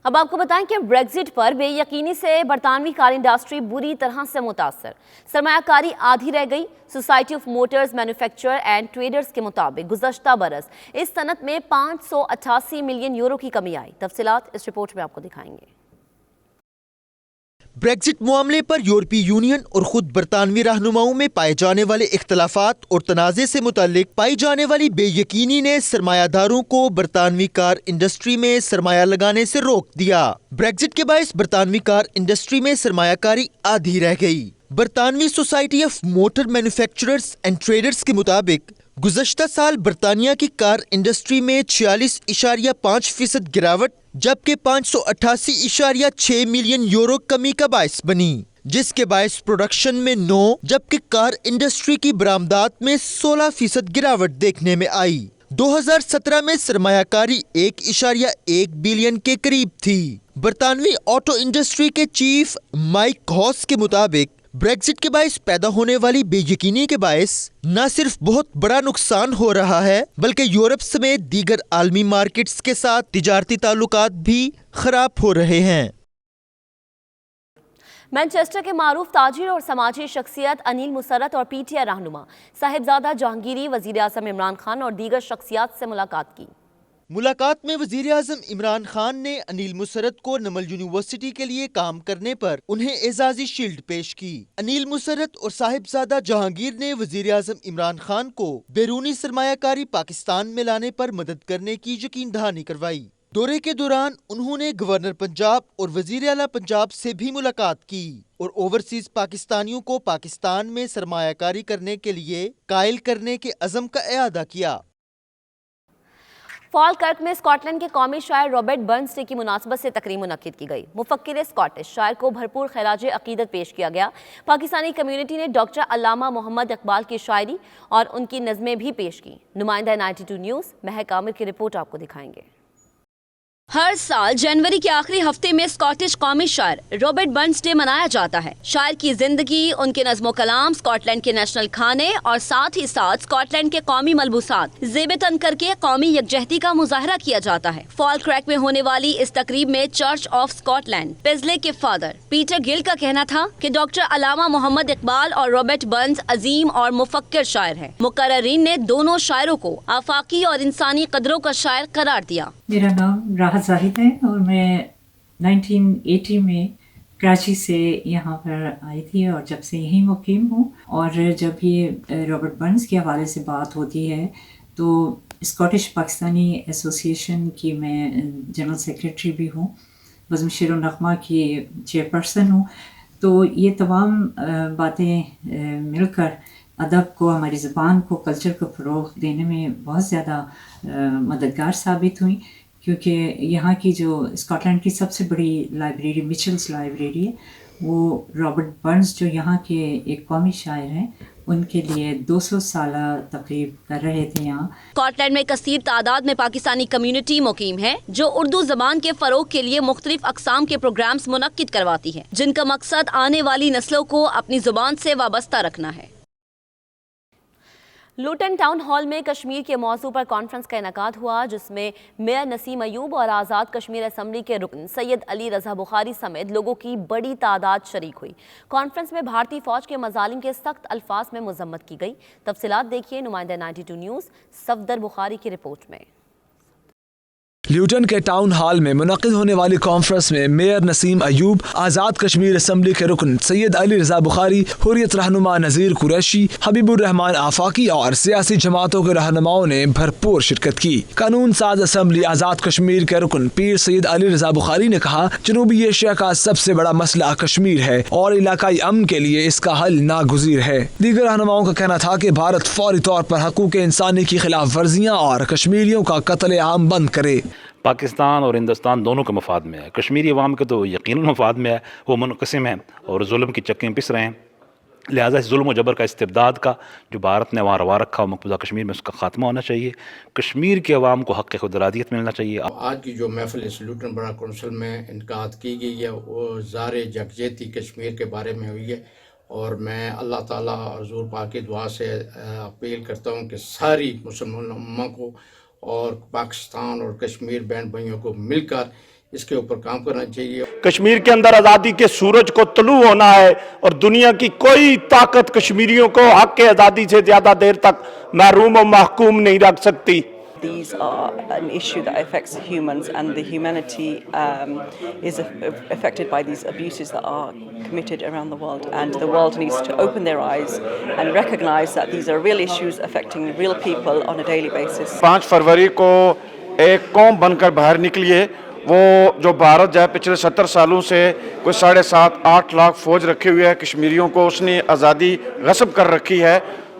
S2: अब आपको बताएं कि ब्रेक्जिट पर बेयकीनी से बरतानवी कार इंडस्ट्री बुरी तरह से मुतासर। सरमायाकारी आधी रह गई। Society of Motors manufacturer and traders के मुताबिक गुज़श्ता बरस इस सनत में 588 मिलियन यूरो की कमी आई। तफसीलात इस रिपोर्ट में आपको दिखाएंगे।
S16: ब्रेक्जिट मामले पर यूरोपीय यूनियन और खुद बरतानवी रहनुमाओं में पाए जाने वाले इख्तलाफात और तनाज़े से मुतालिक पाई जाने वाली बेयकीनी ने सरमायादारों को बरतानवी कार इंडस्ट्री में सरमाया लगाने से रोक दिया। ब्रेक्जिट के बायस बरतानवी कार इंडस्ट्री में सरमायाकारी आधी रह गई। बरतानवी society of motor manufacturers and traders के मुताबिक गुज़श्ता साल बरतानिया की कार इंडस्ट्री में 46.5% गिरावट जबकि 588.6 मिलियन यूरो कमी का बायस बनी, जिसके बायस प्रोडक्शन में 9 जबकि कार इंडस्ट्री की बरामदात में 16% गिरावट देखने में आई। 2017 में सरमायाकारी 1.1 बिलियन के करीब थी। बरतानवी ऑटो इंडस्ट्री के चीफ माइक हॉस के मुताबिक ब्रेक्जिट के बायस पैदा होने वाली बेयकीनी के बायस न सिर्फ बहुत बड़ा नुकसान हो रहा है बल्कि यूरोप समेत दीगर आलमी मार्केट्स के साथ तिजारती ताल्लुकात भी खराब हो रहे हैं।
S2: मैनचेस्टर के मारूफ ताजिर और समाजी शख्सियत अनिल मुसर्रत और पीटीआई रहनुमा साहिबजादा जहांगीरी वजीर आज़म इमरान खान और दीगर शख्सियात से मुलाकात की।
S16: मुलाकात में वजीर आज़म इमरान खान ने अनिल मुसर्रत को नमल यूनिवर्सिटी के लिए काम करने पर उन्हें एजाजी शील्ड पेश की। अनिल मुसर्रत और साहिबजादा जहांगीर ने वजीर आज़म इमरान खान को बैरूनी सरमायाकारी पाकिस्तान में लाने पर मदद करने की यकीन दहानी करवाई। दौरे के दौरान उन्होंने गवर्नर पंजाब और वजीर आला पंजाब से भी मुलाकात की और ओवरसीज पाकिस्तानियों को पाकिस्तान में सरमायाकारी करने के लिए कायल करने के अज़म का इआदा किया।
S2: फॉलकर्क में स्कॉटलैंड के कौमी शायर रॉबर्ट बर्न्स डे की मुनासबत से तकरीम मुनक्किद की गई। मुफक्किर स्कॉटिश शायर को भरपूर खिराज अकीदत पेश किया गया। पाकिस्तानी कम्युनिटी ने डॉक्टर अल्लामा मोहम्मद इकबाल की शायरी और उनकी नज़में भी पेश की। नुमाइंदा 92 न्यूज़ महक आमिर की रिपोर्ट आपको दिखाएंगे। हर साल जनवरी के आखिरी हफ्ते में स्कॉटिश कौमी शायर रॉबर्ट बर्न्स डे मनाया जाता है। शायर की जिंदगी, उनके नज़्मो कलाम, स्कॉटलैंड के नेशनल खाने और साथ ही साथ स्कॉटलैंड के कौमी मलबूसात ज़ेब-ए-तन करके कौमी यकजहती का मुजाहरा किया जाता है। फॉल्क्रैक में होने वाली इस तकरीब में चर्च ऑफ स्कॉटलैंड पेज़ले के फादर पीटर गिल का कहना था कि डॉक्टर अलामा मोहम्मद इकबाल और रॉबर्ट बर्न्स अजीम और मुफक्किर शायर हैं। मुकर्ररीन ने दोनों शायरों को आफाकी और इंसानी कदरों का शायर करार दिया।
S17: मेरा नाम राहत जाहिद है और मैं 1980 में कराची से यहाँ पर आई थी और जब से यहीं मुकीम हूँ। और जब ये रॉबर्ट बर्न्स के हवाले से बात होती है तो स्कॉटिश पाकिस्तानी एसोसिएशन की मैं जनरल सेक्रेटरी भी हूँ, बज़्म शेर व नग़मा की चेयरपर्सन हूँ। तो ये तमाम बातें मिलकर अदब को, हमारी ज़बान को, कल्चर को फ़रोग़ देने में बहुत ज़्यादा मददगार साबित हुई, क्योंकि यहाँ की जो स्कॉटलैंड की सबसे बड़ी लाइब्रेरी मिचेल्स लाइब्रेरी है, वो रॉबर्ट बर्न्स जो यहाँ के एक कौमी शायर हैं, उनके लिए 200 साला तकरीब कर रहे थे यहाँ।
S2: स्कॉटलैंड में कसीर तादाद में पाकिस्तानी कम्युनिटी मुकीम है जो उर्दू जबान के फरोग के लिए मुख्तलिफ अक़साम के प्रोग्राम्स मुनक्किद करवाती है, जिनका मकसद आने वाली नस्लों को अपनी जुबान से वाबस्ता रखना है। लुटन टाउन हॉल में कश्मीर के मौजू पर कॉन्फ्रेंस का इनेकाद हुआ, जिसमें मेयर नसीम अयूब और आज़ाद कश्मीर असम्बली के रुकन सैयद अली रज़ा बुखारी समेत लोगों की बड़ी तादाद शरीक हुई। कॉन्फ्रेंस में भारतीय फौज के मजालिम के सख्त अल्फाज में मजम्मत की गई। तफसीलात देखिए नुमाइंदा 92 न्यूज़ सफदर बुखारी की रिपोर्ट में।
S18: ल्यूटन के टाउन हॉल में मुनक़िद होने वाली कॉन्फ्रेंस में मेयर नसीम अयूब, आज़ाद कश्मीर असम्बली के रुकन सैयद अली रज़ा बुखारी, हुर्रियत रहनुमा नज़ीर कुरैशी, हबीबुर रहमान आफाकी और सियासी जमातों के रहनुमाओं ने भरपूर शिरकत की। कानून साज असम्बली आज़ाद कश्मीर के रुकन पीर सैयद अली रज़ा बुखारी ने कहा, जनूबी एशिया का सबसे बड़ा मसला कश्मीर है और इलाकाई अमन के लिए इसका हल नागुज़ीर है। दीगर रहनुमाओं का कहना था कि भारत फौरी तौर पर हकूक़ इंसानी की खिलाफ वर्जियाँ और कश्मीरियों का कत्ल आम बंद करे।
S19: पाकिस्तान और हिंदुस्तान दोनों के मफाद में है। कश्मीरी अवाम के तो यकीनन मफाद में है, वो मुनक़सिम है और जुल्म की चक्कें पिस रहे हैं। लिहाजा इस जुल्म व जबर का, इस्तिबदाद का जो भारत ने वहाँ रवा रखा हो मकबूजा कश्मीर में, उसका खात्मा होना चाहिए। कश्मीर के अवाम को हक़ खुदरादियत मिलना चाहिए।
S20: आज की जो महफिल इस लुटन बड़ा कौंसिल में इनकाद की गई है वो ज़ार यकजहती कश्मीर के बारे में हुई है और मैं अल्लाह ताला और हुज़ूर पाक की दुआ से अपील करता हूँ कि सारी मुसलमान उम्मा को और पाकिस्तान और कश्मीर बहन भाइयों को मिलकर इसके ऊपर काम करना चाहिए।
S21: कश्मीर के अंदर आज़ादी के सूरज को तलू होना है और दुनिया की कोई ताकत कश्मीरियों को हक के आज़ादी से ज़्यादा देर तक महरूम और महकूम नहीं रख सकती।
S22: These are an issue that affects humans, and the humanity is affected by these abuses that are committed around the world, and the world needs to open their eyes and recognize that these are real issues affecting real people on a daily basis.
S21: 5 फरवरी को एक कौम बनकर बाहर निकली है, वो जो भारत जो है पिछले 70 सालों से कोई 7.5-8 लाख फौज रखे हुए है कश्मीरियों को, उसने आज़ादी गस्ब कर रखी है।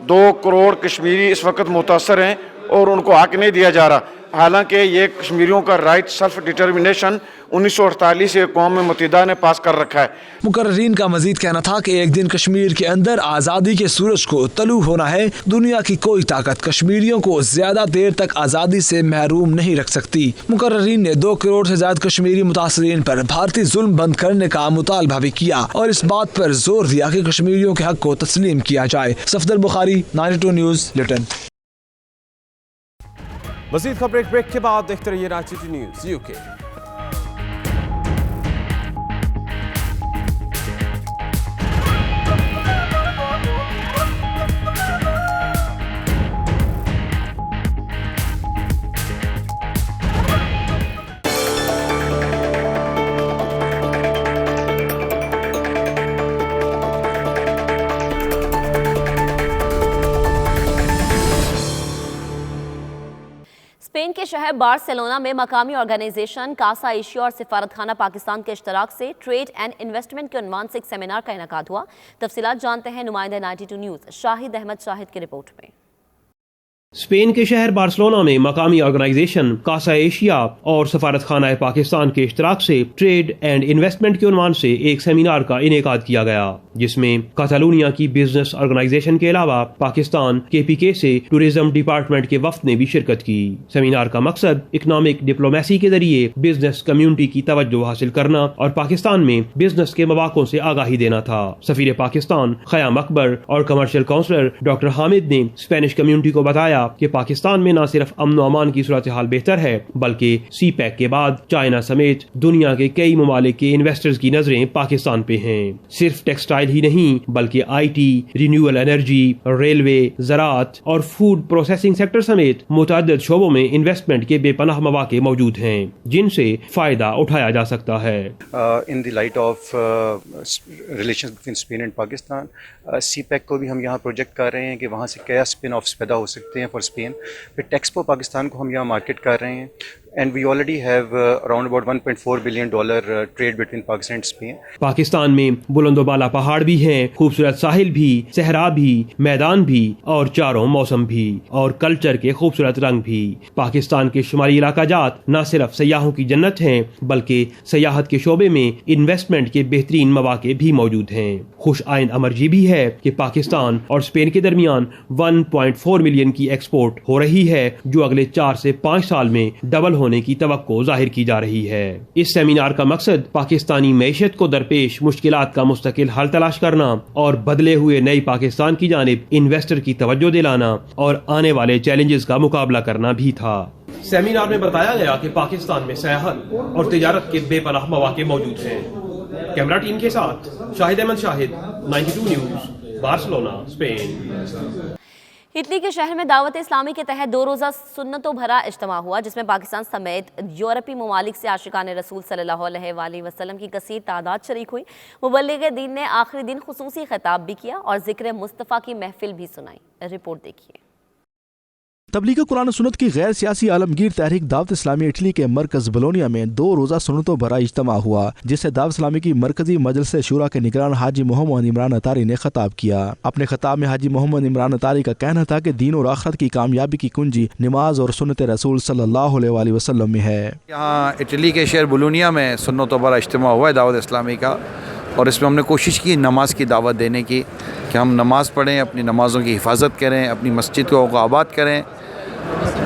S21: 2 करोड़ कश्मीरी इस वक्त मुतासर हैं और उनको हक नहीं दिया जा रहा। हालांकि ये कश्मीरियों का राइट सेल्फ डिटर्मिनेशन 1948 से कौम मुत्तहिदा ने पास कर रखा है।
S18: मुकर्रीन का मजीद कहना था कि एक दिन कश्मीर के अंदर आज़ादी के सूरज को तलू होना है। दुनिया की कोई ताकत कश्मीरियों को ज्यादा देर तक आज़ादी से महरूम नहीं रख सकती। मुकर्रीन ने 2 करोड़ से ज्यादा कश्मीरी मुतासरीन पर भारतीय जुल्म बंद करने का मुतालबा भी किया और इस बात पर जोर दिया कि कश्मीरियों के हक को तस्लीम किया जाए। सफदर बुखारी, 92 न्यूज़, लिटन।
S6: मज़ीद खबरें ब्रेक के बाद देखते रहिए 92 न्यूज़ यूके।
S2: स्पेन के शहर बार्सिलोना में मकामी ऑर्गेनाइजेशन कासा एशिया और सिफारतखाना पाकिस्तान के इश्तराक से ट्रेड एंड इन्वेस्टमेंट के उन्वान से एक सेमिनार का इनेकाद हुआ। तफसीलात जानते हैं नुमाइंदा 92 न्यूज़ शाहिद अहमद शाहिद की रिपोर्ट में।
S1: स्पेन के शहर बार्सिलोना में मकामी ऑर्गेनाइजेशन कासा एशिया और सफारत खाना पाकिस्तान के इश्तराक से ट्रेड एंड इन्वेस्टमेंट के उन्वान से एक सेमिनार का इनेकाद किया गया, जिसमें कातालूनिया की बिजनेस ऑर्गेनाइजेशन के अलावा पाकिस्तान KPK से टूरिज्म डिपार्टमेंट के वफ्द ने भी शिरकत की। सेमिनार का मकसद इकोनॉमिक डिप्लोमेसी के जरिए बिजनेस कम्युनिटी की तवज्जो हासिल करना और पाकिस्तान में बिजनेस के मौक़ों से आगाही देना था। सफीर पाकिस्तान ख़याम अकबर और कमर्शियल काउंसलर डॉक्टर हामिद ने स्पेनिश कम्युनिटी को बताया कि पाकिस्तान में न सिर्फ अमन अमान की सूरत हाल बेहतर है, बल्कि CPEC के बाद चाइना समेत दुनिया के कई ममालिक के इन्वेस्टर्स की नजरें पाकिस्तान पे हैं। सिर्फ टेक्सटाइल ही नहीं बल्कि IT, रिन्यूएबल एनर्जी, रेलवे, ज़राअत और फूड प्रोसेसिंग सेक्टर समेत मुतअद्दिद शोबों में इन्वेस्टमेंट के बेपनाह मौके मौजूद हैं, जिनसे फायदा उठाया जा सकता है।
S4: In the light of relations between Spain and Pakistan, CPEC को भी हम यहाँ प्रोजेक्ट कर रहे हैं कि वहाँ से क्या स्पिन ऑफ्स पैदा हो सकते हैं फॉर स्पेन। फिर टेक्सपो पाकिस्तान को हम यहाँ मार्केट कर रहे हैं and we already have around about $1.4 billion trade between Pakistan and Spain.
S1: Pakistan में बुलंदोबाला पहाड़ भी हैं, खूबसूरत साहिल भी, सहरा भी, मैदान भी और चारों मौसम भी और कल्चर के खूबसूरत रंग भी। पाकिस्तान के शुमाली इलाका जात न सिर्फ सयाहों की जन्नत हैं बल्कि सयाहत के शोबे में इन्वेस्टमेंट के बेहतरीन मौके भी मौजूद हैं। खुश आइन अमर ये भी है कि पाकिस्तान और स्पेन के दरमियान 1.4 मिलियन की एक्सपोर्ट हो रही है, जो अगले 4 से 5 साल में डबल होने की तवक्को जाहिर की जा रही है। इस सेमिनार का मकसद पाकिस्तानी मैशत को दरपेश मुश्किलात का मुस्तकिल हल तलाश करना और बदले हुए नई पाकिस्तान की जानिब इन्वेस्टर की तवज्जो दिलाना और आने वाले चैलेंजेस का मुकाबला करना भी था। सेमिनार में बताया गया कि पाकिस्तान में सयाहत और तिजारत के बेपनाह मौके मौजूद हैं। कैमरा टीम के साथ Shahid Ahmed Shahid, 92 news, Barcelona, Spain.
S2: Italy के शहर में दावत इस्लामी के तहत 2 रोज़ा सुन्नतों भरा इज्तिमा हुआ, जिसमें पाकिस्तान समेत यूरोपीय ममालिक से आशिकान रसूल सल्लल्लाहु अलैहि वसल्लम की कसीर तादाद शरीक हुई। मुबल्लिग दीन ने आखिरी दिन खुसूसी खिताब भी किया और जिक्र मुस्तफ़ा की महफिल भी सुनाई। रिपोर्ट देखिए।
S23: तबलीग कुरान सुन्नत की गैर सियासी आलमगीर तहरीक दावत इस्लामी इटली के मरकज बोलोनिया में 2 रोज़ा सुन्नतों भरा इज्तिमा हुआ, जिसे दावत इस्लामी की मरकजी मजलिस शूरा के निगरान हाजी मोहम्मद इमरान अतारी ने खिताब किया। अपने खिताब में हाजी मोहम्मद इमरान अतारी का कहना था कि दीन और आखिरत की कामयाबी की कुंजी नमाज और सुन्नत रसूल सल्लल्लाहु अलैहि वसल्लम में है।
S24: यहाँ इटली के शहर बोलोनिया में सुन्नतों भरा इज्तिमा हुआ है दावत इस्लामी का, और इसमें हमने कोशिश की नमाज की दावत देने की कि हम नमाज़ पढ़ें, अपनी नमाज़ों की हिफाजत करें, अपनी मस्जिद को आबाद करें।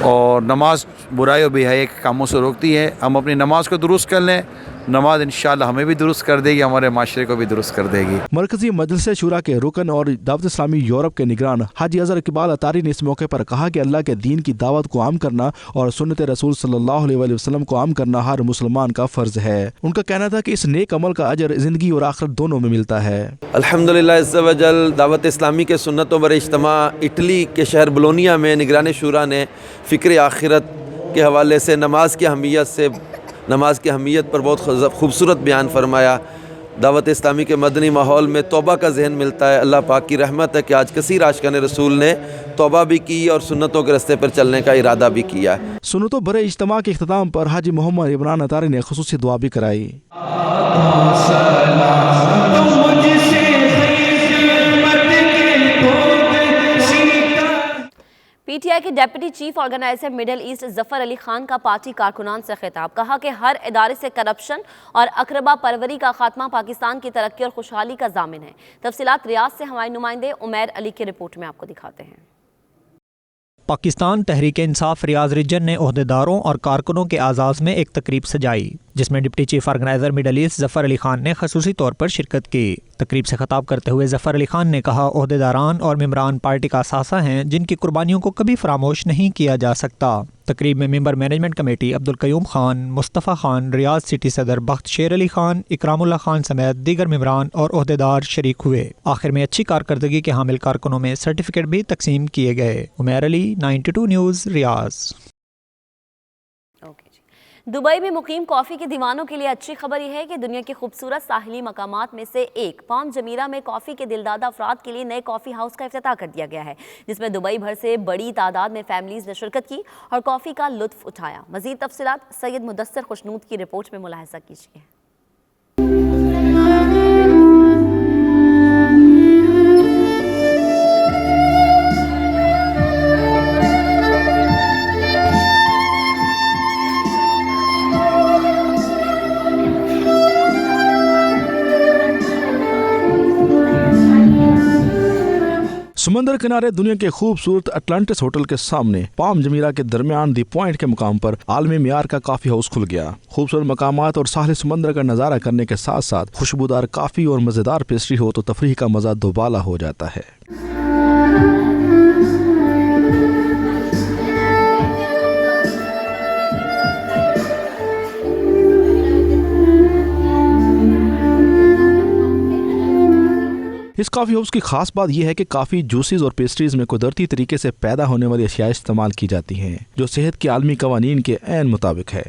S24: और नमाज बुराई और बेहयाई के कामों से रोकती है। हम अपनी नमाज को दुरुस्त कर लें, नमाज इंशाअल्लाह हमें भी दुरुस्त कर देगी, हमारे माशरे को भी दुरुस्त कर देगी।
S23: मरकजी मजलिस शूरा के रुकन और दावत इस्लामी यूरोप के निगरान हाजी अजहर इकबाल अतारी ने इस मौके पर कहा कि अल्लाह के दीन की दावत को आम करना और सुन्नत रसूल सल्लल्लाहु अलैहि वसल्लम को आम करना हर मुसलमान का फर्ज है। उनका कहना था कि इस नेक अमल का अजर जिंदगी और आखिरत दोनों में मिलता है।
S25: अल्हम्दुलिल्लाह अज़्ज़ा वजल दावत इस्लामी के सुन्नतों पर इज्तिमा इटली के शहर बोलोनिया में निगरान शूरा ने फ़िक्र आखिरत के हवाले से नमाज की अहमियत पर बहुत खूबसूरत बयान फरमाया। दावत इस्लामी के मदनी माहौल में तौबा का जहन मिलता है। अल्लाह पाक की रहमत है कि आज कसीर आशिकान रसूल ने तौबा भी की और सुन्नतों के रास्ते पर चलने का इरादा भी किया।
S23: सुन्नतों भरे इज्तिमा के इख्तिताम पर हाजी मोहम्मद इमरान अतारी ने खुसूसी दुआ भी कराई।
S2: PTI के deputy chief organiser middle east Zafar Ali Khan का पार्टी कारकुनान से खिताब, कहा कि हर इदारे से करप्शन और अकरबा परवरी का खात्मा पाकिस्तान की तरक्की और खुशहाली का जामिन है। तफसीलात रियाद से हमारे नुमाइंदे उमैर अली की रिपोर्ट में आपको दिखाते हैं।
S26: पाकिस्तान तहरीक इंसाफ रियाज रीजन ने ओहदेदारों और कारकुनों के आज़ाज़ में एक तकरीब सजाई, जिसमें deputy chief organiser middle east Zafar Ali Khan ने खसूसी तौर पर शिरकत की। तकरीब से खिताब करते हुए जफर अली खान ने कहा, ओहदेदारान और मेम्बरान पार्टी का असासा हैं, जिनकी कुर्बानियों को कभी फरामोश नहीं किया जा सकता। तकरीब में member management committee Abdul Qayyum Khan, Mustafa Khan, Riaz city सदर बख्त शेर अली खान, इकरामुल्लाह खान समेत दीगर मेम्बरान और ओहदेदार शरीक हुए। आखिर में अच्छी कारकर्दगी के हामिल कारकुनों में सर्टिफिकेट भी तकसीम किए गए। उमैर अली, 92 न्यूज़, रियाज।
S2: दुबई में मुकीम कॉफ़ी के दीवानों के लिए अच्छी खबर यह है कि दुनिया के खूबसूरत साहिली मकामात में से एक पाम जमीरा में कॉफ़ी के दिलदादा अफराद के लिए नए कॉफ़ी हाउस का इफ्तिताह कर दिया गया है, जिसमें दुबई भर से बड़ी तादाद में फैमिलीज ने शिरकत की और कॉफ़ी का लुत्फ उठाया। मज़ीद तफसीलात सैयद मुदस्सिर खुशनूद की रिपोर्ट में मुलाहिजा कीजिए।
S23: समुद्र किनारे दुनिया के खूबसूरत अटलांटिस होटल के सामने पाम जमीरा के दरमियान दी पॉइंट के मुकाम पर आलमी मियार का काफी हाउस खुल गया। खूबसूरत मकामात और साहिल समुद्र का नजारा करने के साथ साथ खुशबूदार काफी और मजेदार पेस्ट्री हो तो तफरीह का मजा दोबाला हो जाता है। इस कॉफ़ी हाउस की खास बात यह है कि काफ़ी जूसेस और पेस्ट्रीज में कुदरती तरीके से पैदा होने वाली अशिया इस्तेमाल की जाती हैं जो सेहत के आलमी कवानीन के ऐन मुताबिक है।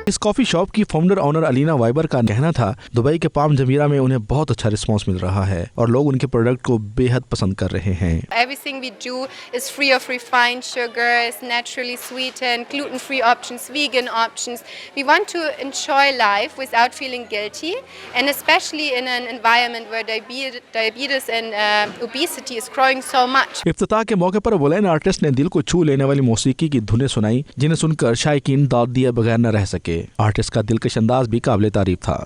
S23: इस कॉफ़ी शॉप की फाउंडर ऑनर अलीना वाइबर का कहना था दुबई के पाम जमीरा में उन्हें बहुत अच्छा रिस्पांस मिल रहा है और लोग उनके प्रोडक्ट को बेहद पसंद कर रहे हैं।
S3: Everything we do is free of refined sugar, is naturally sweetened, gluten-free options, vegan options. We want to enjoy life without feeling guilty, and especially in an environment where diabetes and obesity is growing so much.
S23: इफ्तिताह के मौके पर वोलेन आर्टिस्ट ने दिल को छू लेने वाली मौसीकी की धुनें सुनाई जिन्हें सुनकर शायकीन दाद दिए बगैर न रह सके। आर्टिस्ट का दिलकश अंदाज भी काबिले तारीफ था।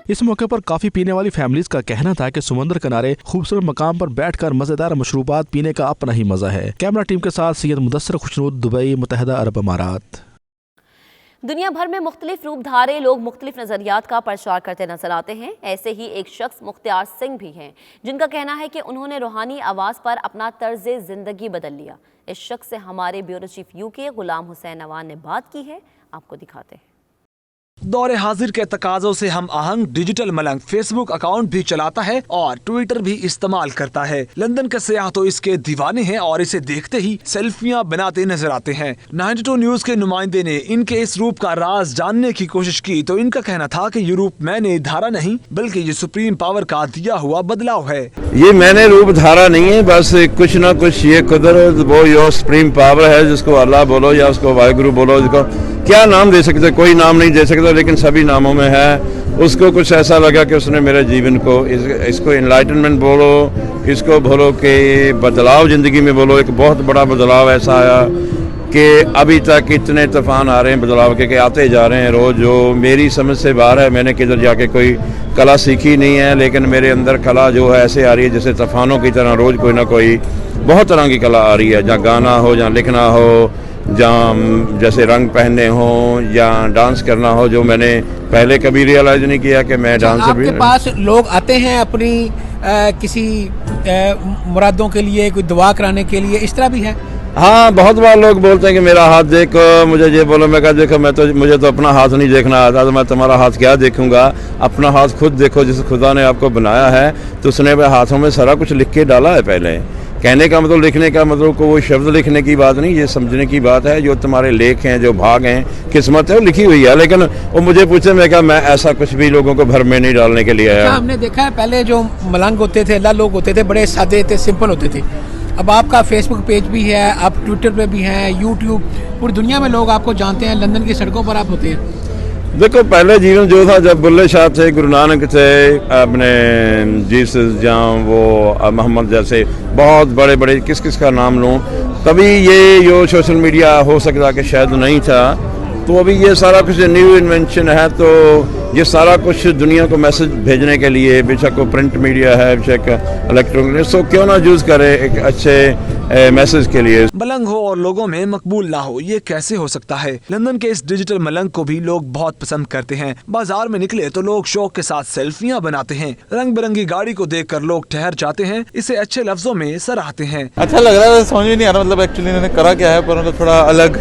S23: इस मौके पर काफी पीने वाली फैमिलीज का कहना था कि समुद्र किनारे खूबसूरत मकाम पर बैठकर मजेदार मशरूबात पीने का अपना ही मजा है। कैमरा टीम के साथ सैयद मुदस्सिर खुशनूद, दुबई, मुत्तहिदा अरब अमारात।
S2: दुनिया भर में मुख्तलिफ रूपधारे लोग मुख्तलिफ नज़रियात का प्रचार करते नजर आते हैं। ऐसे ही एक शख्स मुख्तियार सिंह भी हैं जिनका कहना है कि उन्होंने रूहानी आवाज़ पर अपना तर्ज ज़िंदगी बदल लिया। इस शख्स से हमारे bureau chief UK Ghulam Hussain नवान ने बात की है, आपको दिखाते हैं।
S18: दौरे हाजिर के तकाजों से हम आहंग डिजिटल मलंग फेसबुक अकाउंट भी चलाता है और ट्विटर भी इस्तेमाल करता है। लंदन के सयाह तो इसके दीवाने हैं और इसे देखते ही सेल्फियां बनाते नजर आते हैं। 92 न्यूज के नुमाइंदे ने इनके इस रूप का राज जानने की कोशिश की तो इनका कहना था कि ये रूप मैंने धारा नहीं बल्कि ये सुप्रीम पावर का दिया हुआ बदलाव है।
S24: ये मैंने रूप धारा नहीं है, बस कुछ ना कुछ ये कुदरत वो यो सुप्रीम पावर है जिसको अल्लाह बोलो या उसको वाहिगुरु बोलो, जिसको क्या नाम दे सकते, कोई नाम नहीं दे सकते लेकिन सभी नामों में है। उसको कुछ ऐसा लगा कि उसने मेरे जीवन को इसको इनलाइटनमेंट बोलो, इसको बोलो कि बदलाव ज़िंदगी में बोलो। एक बहुत बड़ा बदलाव ऐसा आया कि अभी तक इतने तूफान आ रहे हैं बदलाव के आते जा रहे हैं रोज़, जो मेरी समझ से बाहर है। मैंने किधर जाके कोई कला सीखी नहीं है लेकिन मेरे अंदर कला जो है ऐसे आ रही है जैसे तूफानों की तरह रोज़ कोई ना कोई बहुत तरह की कला आ रही है। जहाँ गाना हो, जहाँ लिखना हो, जहाँ जैसे रंग पहनने हो या डांस करना हो, जो मैंने पहले कभी रियलाइज नहीं किया कि मैं डांसर भी।
S12: आपके पास लोग आते हैं अपनी किसी मुरादों के लिए, कोई दुआ कराने के लिए, इस तरह भी है?
S24: हाँ, बहुत बार लोग बोलते हैं कि मेरा हाथ देखो, मुझे ये बोलो। मैं कहा देखो मुझे तो अपना हाथ नहीं देखना आता, तो मैं तुम्हारा हाथ क्या देखूंगा। अपना हाथ खुद देखो, जिस खुदा ने आपको बनाया है तो उसने हाथों में सारा कुछ लिख के डाला है। पहले कहने का मतलब, लिखने का मतलब को वो शब्द लिखने की बात नहीं, ये समझने की बात है। जो तुम्हारे लेख हैं, जो भाग हैं, किस्मत है, वो लिखी हुई है। लेकिन वो मुझे पूछे, मैं कहा मैं ऐसा कुछ भी लोगों को भर में नहीं डालने के लिए आया।
S12: हमने देखा है पहले जो मलंग होते थे, अल्लाह लोग होते थे, बड़े सादे थे, सिंपल होते थे। अब आपका फेसबुक पेज भी है, आप ट्विटर पे भी हैं, यूट्यूब, पूरी दुनिया में लोग आपको जानते हैं। लंदन की सड़कों पर आप होते हैं।
S24: देखो, पहले जीवन जो था जब बुल्ले शाह थे, गुरु नानक थे, अपने जीसस जहाँ वो मोहम्मद जैसे बहुत बड़े बड़े किस का नाम लूँ, तभी ये जो सोशल मीडिया हो सकता कि शायद नहीं था। तो अभी ये सारा कुछ न्यू इन्वेंशन है, तो ये सारा कुछ दुनिया को मैसेज भेजने के लिए, बेशक वो प्रिंट मीडिया है, बेशक इलेक्ट्रॉनिक, सो क्यों ना यूज़ करे एक अच्छे मैसेज के लिए।
S18: मलंग हो और लोगों में मकबूल ना हो, ये कैसे हो सकता है? लंदन के इस डिजिटल मलंग को भी लोग बहुत पसंद करते हैं। बाजार में निकले तो लोग शौक के साथ सेल्फियां बनाते हैं। रंग बिरंगी गाड़ी को देखकर लोग ठहर जाते हैं, इसे अच्छे लफ्जों में सराहते हैं।
S7: अच्छा लग रहा है, समझ में नहीं आ रहा मतलब एक्चुअली इन्होंने करा क्या है, पर मतलब थोड़ा अलग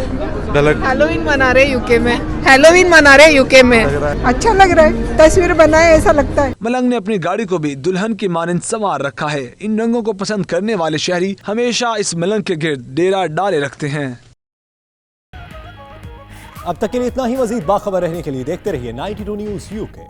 S7: ढलक।
S8: हैलोवीन मना रहे यूके में, हैलोवीन मना रहे यूके में, अच्छा लग रहा है, तस्वीर बनाए ऐसा लगता है।
S18: मलंग ने अपनी गाड़ी को भी दुल्हन की मानंद संवार रखा है। इन रंगों को पसंद करने वाले शहरी हमेशा इस मलंग के गिर्द डेरा डाले रखते हैं।
S5: अब तक के लिए इतना ही। मजीद बाखबर रहने के लिए देखते रहिए 92 न्यूज़ यूके।